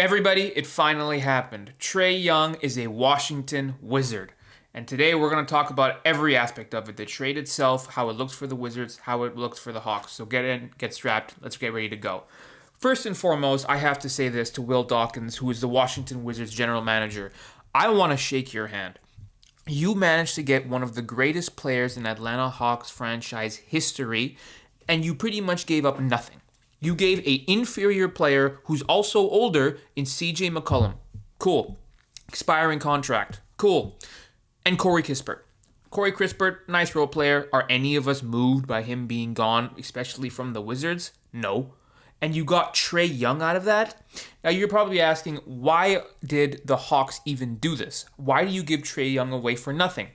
Everybody, it finally happened. Trae Young is a Washington Wizard. And today we're going to talk about every aspect of it, the trade itself, how it looks for the Wizards, how it looks for the Hawks. So get in, get strapped, let's get ready to go. First and foremost, I have to say this to Will Dawkins, who is the Washington Wizards general manager. I want to shake your hand. You managed to get one of the greatest players in Atlanta Hawks franchise history, and you pretty much gave up nothing. You gave a inferior player who's also older in CJ McCollum. Cool. Expiring contract. Cool. And Corey Kispert. Corey Kispert, nice role player. Are any of us moved by him being gone, especially from the Wizards? No. And you got Trae Young out of that? Now you're probably asking, why did the Hawks even do this? Why do you give Trae Young away for nothing?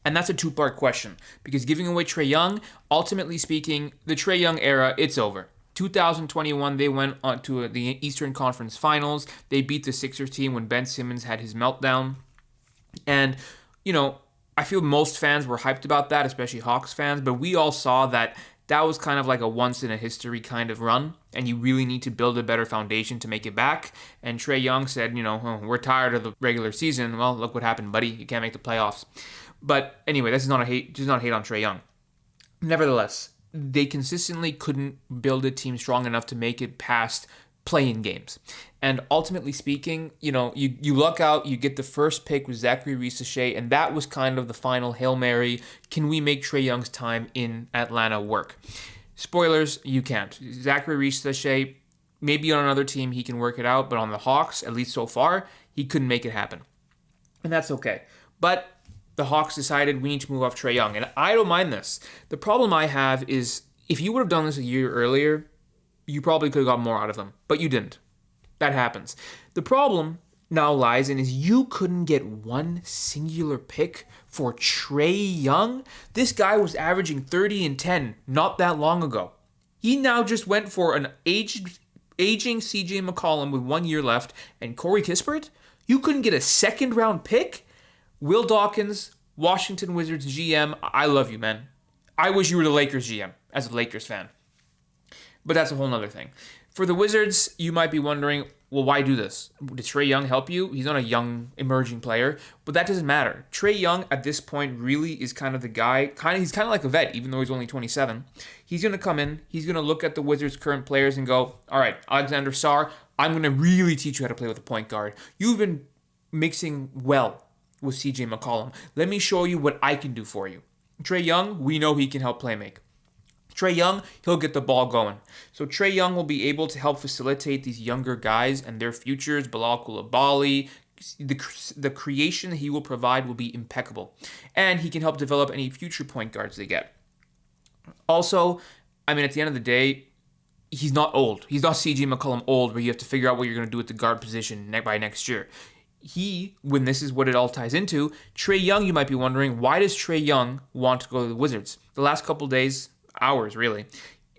And that's a two-part question, because giving away Trae Young, ultimately speaking, the Trae Young era, it's over. 2021, they went on to the Eastern Conference Finals. They beat the Sixers team when Ben Simmons had his meltdown. And, I feel most fans were hyped about that, especially Hawks fans, but we all saw that was kind of like a once-in-a-history kind of run, and you really need to build a better foundation to make it back. And Trae Young said, we're tired of the regular season. Well, look what happened, buddy. You can't make the playoffs. But anyway, this is not a hate. Just not hate on Trae Young. Nevertheless, they consistently couldn't build a team strong enough to make it past play-in games. And ultimately speaking, you luck out. You get the first pick with Zachary Risache, and that was kind of the final Hail Mary. Can we make Trae Young's time in Atlanta work? Spoilers: you can't. Zachary Risache, maybe on another team he can work it out, but on the Hawks, at least so far, he couldn't make it happen, and that's okay. But the Hawks decided we need to move off Trae Young, and I don't mind this. The problem I have is if you would have done this a year earlier, you probably could have got more out of them, but you didn't. That happens. The problem now lies in is you couldn't get one singular pick for Trae Young. This guy was averaging 30 and 10 not that long ago. He now just went for an aging CJ McCollum with 1 year left and Corey Kispert. You couldn't get a second round pick? Will Dawkins, Washington Wizards GM, I love you, man. I wish you were the Lakers GM as a Lakers fan. But that's a whole nother thing. For the Wizards, you might be wondering, well, why do this? Did Trae Young help you? He's not a young, emerging player, but that doesn't matter. Trae Young, at this point, really is kind of the guy. He's kind of like a vet, even though he's only 27. He's going to come in. He's going to look at the Wizards' current players and go, all right, Alexander Sarr, I'm going to really teach you how to play with a point guard. You've been mixing well with CJ McCollum. Let me show you what I can do for you. Trae Young, we know he can help play make. Trae Young, he'll get the ball going. So Trae Young will be able to help facilitate these younger guys and their futures. Bilal Coulibaly, the creation that he will provide will be impeccable. And he can help develop any future point guards they get. Also, at the end of the day, he's not old. He's not CJ McCollum old where you have to figure out what you're going to do with the guard position by next year. When this is what it all ties into, Trae Young, you might be wondering, why does Trae Young want to go to the Wizards? The last couple days, hours really,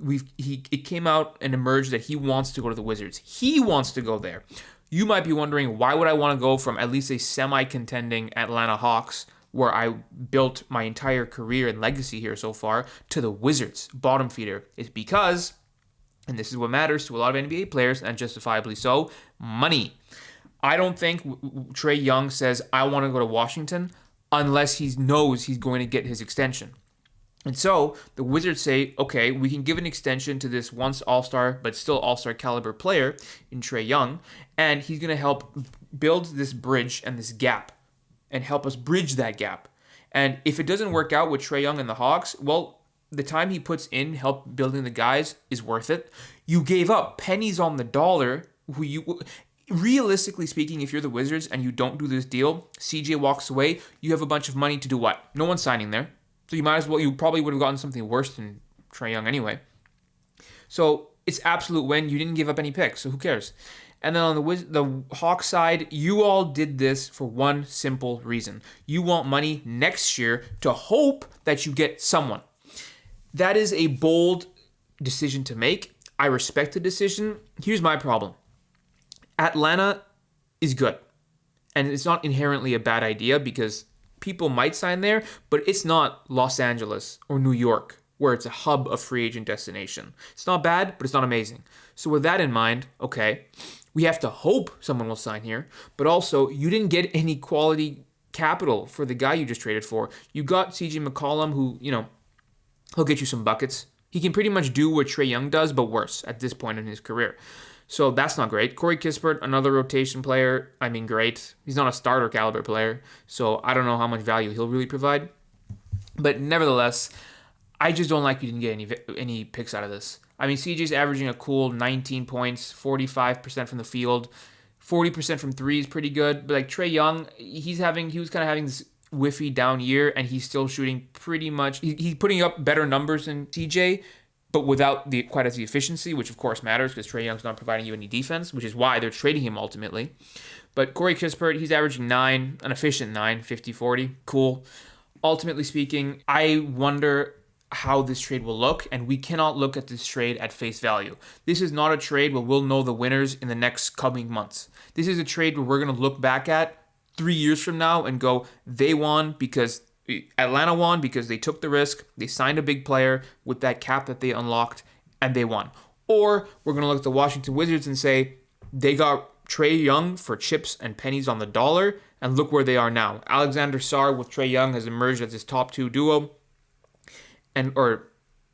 it came out and emerged that he wants to go to the Wizards. He wants to go there. You might be wondering, why would I want to go from at least a semi-contending Atlanta Hawks, where I built my entire career and legacy here so far, to the Wizards, bottom feeder? It's because, and this is what matters to a lot of NBA players, and justifiably so, money. I don't think Trae Young says, I want to go to Washington unless he knows he's going to get his extension. And so the Wizards say, okay, we can give an extension to this once all-star, but still all-star caliber player in Trae Young, and he's going to help build this bridge and this gap and help us bridge that gap. And if it doesn't work out with Trae Young and the Hawks, well, the time he puts in help building the guys is worth it. You gave up pennies on the dollar. Realistically speaking, if you're the Wizards and you don't do this deal, CJ walks away, you have a bunch of money to do what? No one's signing there. So you probably would have gotten something worse than Trae Young anyway. So it's absolute win. You didn't give up any picks, so who cares? And then on the Hawks side, you all did this for one simple reason. You want money next year to hope that you get someone. That is a bold decision to make. I respect the decision. Here's my problem. Atlanta is good. And it's not inherently a bad idea because people might sign there, but it's not Los Angeles or New York where it's a hub of free agent destination. It's not bad, but it's not amazing. So with that in mind, okay, We have to hope someone will sign here, but also you didn't get any quality capital for the guy you just traded for. You got CJ McCollum, who, he'll get you some buckets. He can pretty much do what Trae Young does, but worse at this point in his career. So that's not great. Corey Kispert, another rotation player. I mean, great. He's not a starter caliber player, so I don't know how much value he'll really provide. But nevertheless, I just don't like you didn't get any picks out of this. I mean, CJ's averaging a cool 19 points, 45% from the field, 40% from three is pretty good. But like Trae Young, he was kind of having this whiffy down year, and he's still shooting pretty much. He's putting up better numbers than CJ, but without quite as the efficiency, which of course matters because Trae Young's not providing you any defense, which is why they're trading him ultimately. But Corey Kispert, he's averaging 9, an efficient 9, 50-40, cool. Ultimately speaking, I wonder how this trade will look, and we cannot look at this trade at face value. This is not a trade where we'll know the winners in the next coming months. This is a trade where we're going to look back at 3 years from now and go, they won because Atlanta won because they took the risk, they signed a big player with that cap that they unlocked, and they won. Or we're going to look at the Washington Wizards and say, they got Trae Young for chips and pennies on the dollar, and look where they are now. Alexander Sarr with Trae Young has emerged as his top 2 duo, or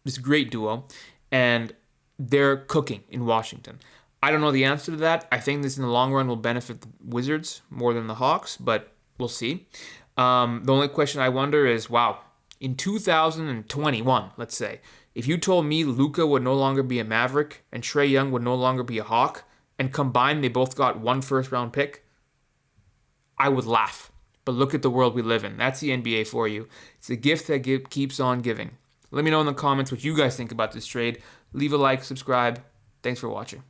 this great duo, and they're cooking in Washington. I don't know the answer to that. I think this in the long run will benefit the Wizards more than the Hawks, but we'll see. The only question I wonder is, wow, in 2021, let's say, if you told me Luka would no longer be a Maverick and Trae Young would no longer be a Hawk, and combined they both got 1 first-round pick, I would laugh. But look at the world we live in. That's the NBA for you. It's a gift that keeps on giving. Let me know in the comments what you guys think about this trade. Leave a like, subscribe. Thanks for watching.